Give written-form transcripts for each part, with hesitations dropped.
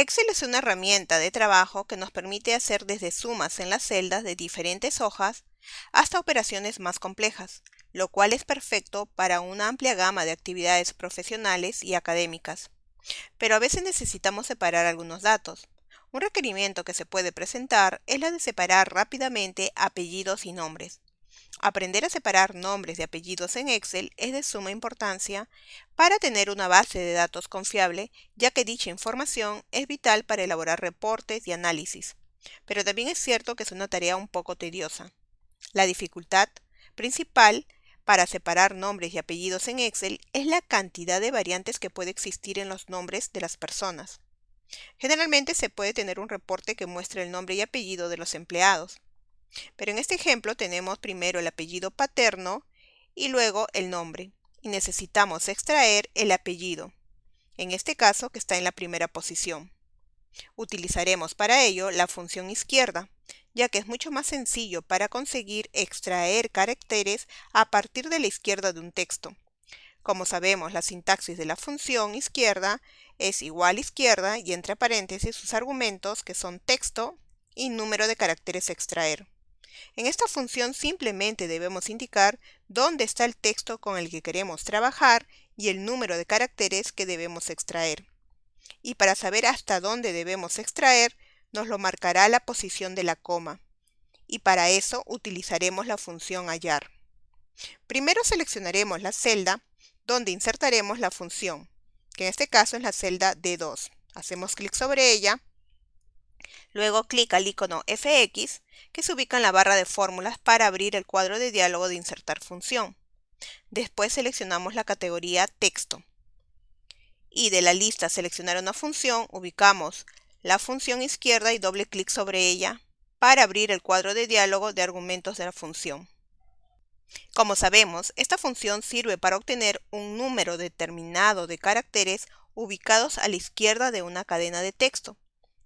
Excel es una herramienta de trabajo que nos permite hacer desde sumas en las celdas de diferentes hojas hasta operaciones más complejas, lo cual es perfecto para una amplia gama de actividades profesionales y académicas. Pero a veces necesitamos separar algunos datos. Un requerimiento que se puede presentar es la de separar rápidamente apellidos y nombres. Aprender a separar nombres de apellidos en Excel es de suma importancia para tener una base de datos confiable, ya que dicha información es vital para elaborar reportes y análisis. Pero también es cierto que es una tarea un poco tediosa. La dificultad principal para separar nombres y apellidos en Excel es la cantidad de variantes que puede existir en los nombres de las personas. Generalmente se puede tener un reporte que muestre el nombre y apellido de los empleados. Pero en este ejemplo tenemos primero el apellido paterno y luego el nombre. Y necesitamos extraer el apellido, en este caso que está en la primera posición. Utilizaremos para ello la función izquierda, ya que es mucho más sencillo para conseguir extraer caracteres a partir de la izquierda de un texto. Como sabemos, la sintaxis de la función izquierda es igual izquierda y entre paréntesis sus argumentos, que son texto y número de caracteres a extraer. En esta función simplemente debemos indicar dónde está el texto con el que queremos trabajar y el número de caracteres que debemos extraer. Y para saber hasta dónde debemos extraer, nos lo marcará la posición de la coma. Y para eso utilizaremos la función hallar. Primero seleccionaremos la celda donde insertaremos la función, que en este caso es la celda D2. Hacemos clic sobre ella. Luego clic al icono FX, que se ubica en la barra de fórmulas para abrir el cuadro de diálogo de insertar función. Después seleccionamos la categoría texto. Y de la lista seleccionar una función, ubicamos la función izquierda y doble clic sobre ella para abrir el cuadro de diálogo de argumentos de la función. Como sabemos, esta función sirve para obtener un número determinado de caracteres ubicados a la izquierda de una cadena de texto,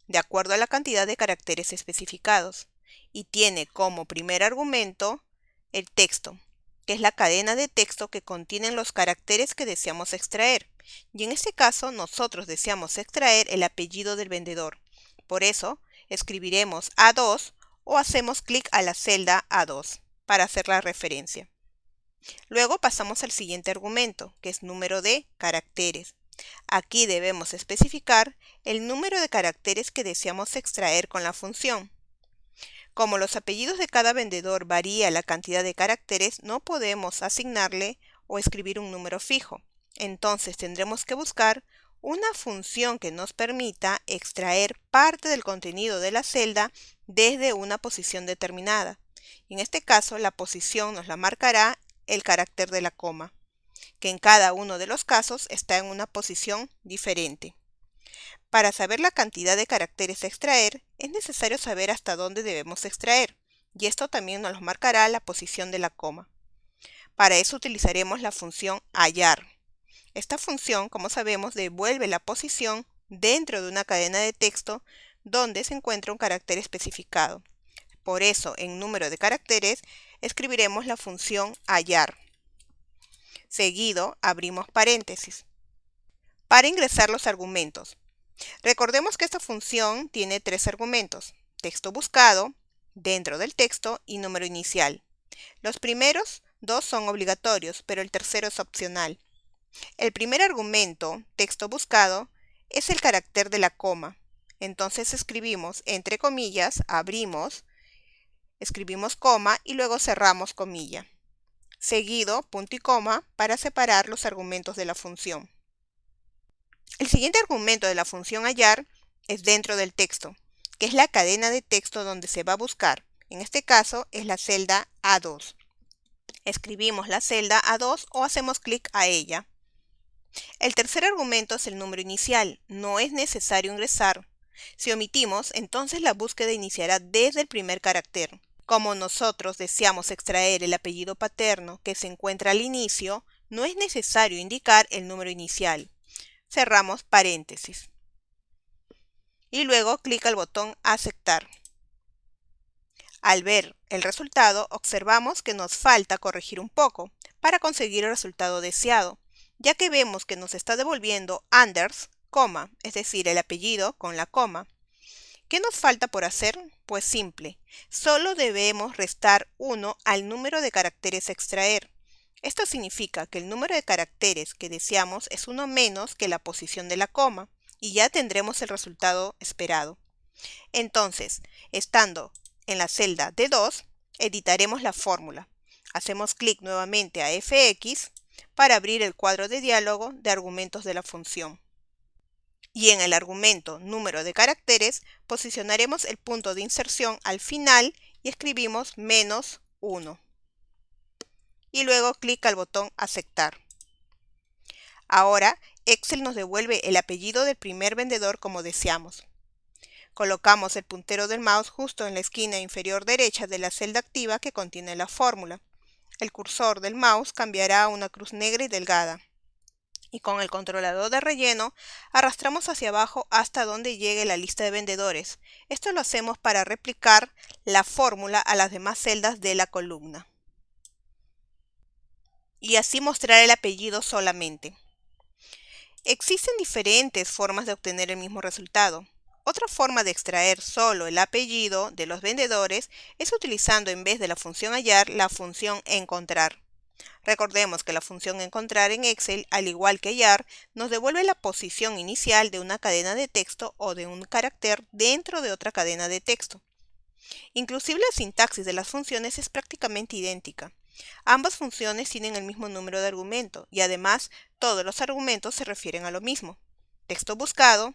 de acuerdo a la cantidad de caracteres especificados, y tiene como primer argumento el texto, que es la cadena de texto que contienen los caracteres que deseamos extraer, y en este caso nosotros deseamos extraer el apellido del vendedor. Por eso, escribiremos A2 o hacemos clic a la celda A2 para hacer la referencia. Luego pasamos al siguiente argumento, que es número de caracteres. Aquí debemos especificar el número de caracteres que deseamos extraer con la función. Como los apellidos de cada vendedor varía la cantidad de caracteres, no podemos asignarle o escribir un número fijo. Entonces tendremos que buscar una función que nos permita extraer parte del contenido de la celda desde una posición determinada. En este caso, la posición nos la marcará el carácter de la coma, que en cada uno de los casos está en una posición diferente. Para saber la cantidad de caracteres a extraer, es necesario saber hasta dónde debemos extraer, y esto también nos lo marcará la posición de la coma. Para eso utilizaremos la función hallar. Esta función, como sabemos, devuelve la posición dentro de una cadena de texto donde se encuentra un carácter especificado. Por eso, en número de caracteres, escribiremos la función hallar. Seguido, abrimos paréntesis para ingresar los argumentos. Recordemos que esta función tiene tres argumentos: texto buscado, dentro del texto y número inicial. Los primeros dos son obligatorios, pero el tercero es opcional. El primer argumento, texto buscado, es el carácter de la coma. Entonces escribimos entre comillas, abrimos, escribimos coma y luego cerramos comilla. Seguido, punto y coma para separar los argumentos de la función. El siguiente argumento de la función hallar es dentro del texto, que es la cadena de texto donde se va a buscar. En este caso es la celda A2. Escribimos la celda A2 o hacemos clic a ella. El tercer argumento es el número inicial. No es necesario ingresar. Si omitimos, entonces la búsqueda iniciará desde el primer carácter. Como nosotros deseamos extraer el apellido paterno que se encuentra al inicio, no es necesario indicar el número inicial. Cerramos paréntesis. Y luego clic al botón aceptar. Al ver el resultado, observamos que nos falta corregir un poco para conseguir el resultado deseado, ya que vemos que nos está devolviendo Anders coma, es decir, el apellido con la coma. ¿Qué nos falta por hacer? Pues simple, solo debemos restar 1 al número de caracteres a extraer. Esto significa que el número de caracteres que deseamos es 1 menos que la posición de la coma, y ya tendremos el resultado esperado. Entonces, estando en la celda D2, editaremos la fórmula. Hacemos clic nuevamente a Fx para abrir el cuadro de diálogo de argumentos de la función. Y en el argumento número de caracteres posicionaremos el punto de inserción al final y escribimos -1. Y luego clic al botón aceptar. Ahora Excel nos devuelve el apellido del primer vendedor como deseamos. Colocamos el puntero del mouse justo en la esquina inferior derecha de la celda activa que contiene la fórmula. El cursor del mouse cambiará a una cruz negra y delgada. Y con el controlador de relleno arrastramos hacia abajo hasta donde llegue la lista de vendedores. Esto lo hacemos para replicar la fórmula a las demás celdas de la columna. Y así mostrar el apellido solamente. Existen diferentes formas de obtener el mismo resultado. Otra forma de extraer solo el apellido de los vendedores es utilizando en vez de la función hallar la función encontrar. Recordemos que la función encontrar en Excel, al igual que hallar, nos devuelve la posición inicial de una cadena de texto o de un carácter dentro de otra cadena de texto. Inclusive la sintaxis de las funciones es prácticamente idéntica. Ambas funciones tienen el mismo número de argumentos y además todos los argumentos se refieren a lo mismo. Texto buscado,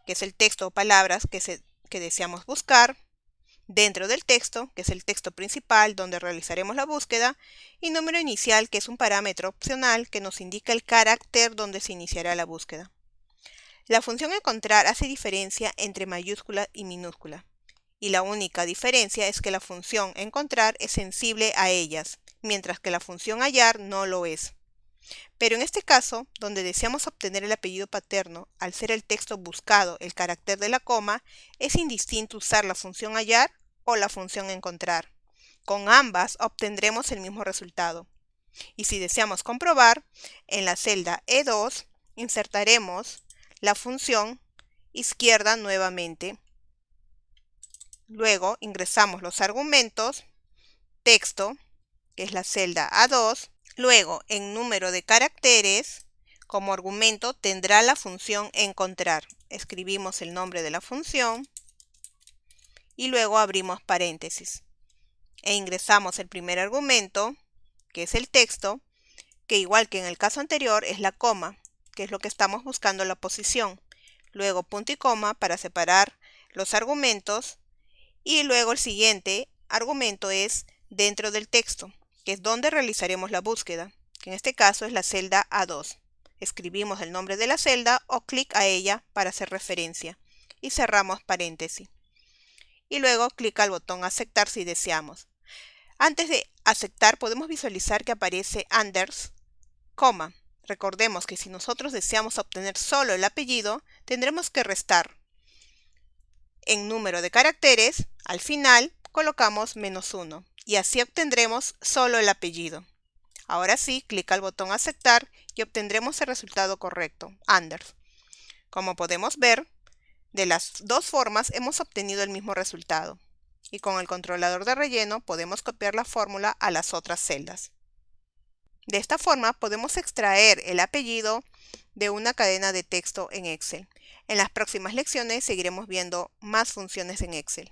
que es el texto o palabras que deseamos buscar, dentro del texto, que es el texto principal donde realizaremos la búsqueda, y número inicial, que es un parámetro opcional que nos indica el carácter donde se iniciará la búsqueda. La función encontrar hace diferencia entre mayúscula y minúscula, y la única diferencia es que la función encontrar es sensible a ellas, mientras que la función hallar no lo es. Pero en este caso, donde deseamos obtener el apellido paterno, al ser el texto buscado el carácter de la coma, es indistinto usar la función hallar o la función encontrar. Con ambas obtendremos el mismo resultado. Y si deseamos comprobar, en la celda E2 insertaremos la función izquierda nuevamente. Luego ingresamos los argumentos, texto, que es la celda A2. Luego, en número de caracteres, como argumento tendrá la función encontrar. Escribimos el nombre de la función y luego abrimos paréntesis. E ingresamos el primer argumento, que es el texto, que igual que en el caso anterior es la coma, que es lo que estamos buscando la posición. Luego punto y coma para separar los argumentos y luego el siguiente argumento es dentro del texto, que es donde realizaremos la búsqueda, que en este caso es la celda A2. Escribimos el nombre de la celda o clic a ella para hacer referencia y cerramos paréntesis. Y luego clic al botón aceptar si deseamos. Antes de aceptar podemos visualizar que aparece Anders, coma. Recordemos que si nosotros deseamos obtener solo el apellido, tendremos que restar. En número de caracteres, al final colocamos -1 y así obtendremos solo el apellido. Ahora sí, clic al botón aceptar y obtendremos el resultado correcto, Anders. Como podemos ver, de las dos formas hemos obtenido el mismo resultado. Y con el controlador de relleno podemos copiar la fórmula a las otras celdas. De esta forma podemos extraer el apellido de una cadena de texto en Excel. En las próximas lecciones seguiremos viendo más funciones en Excel.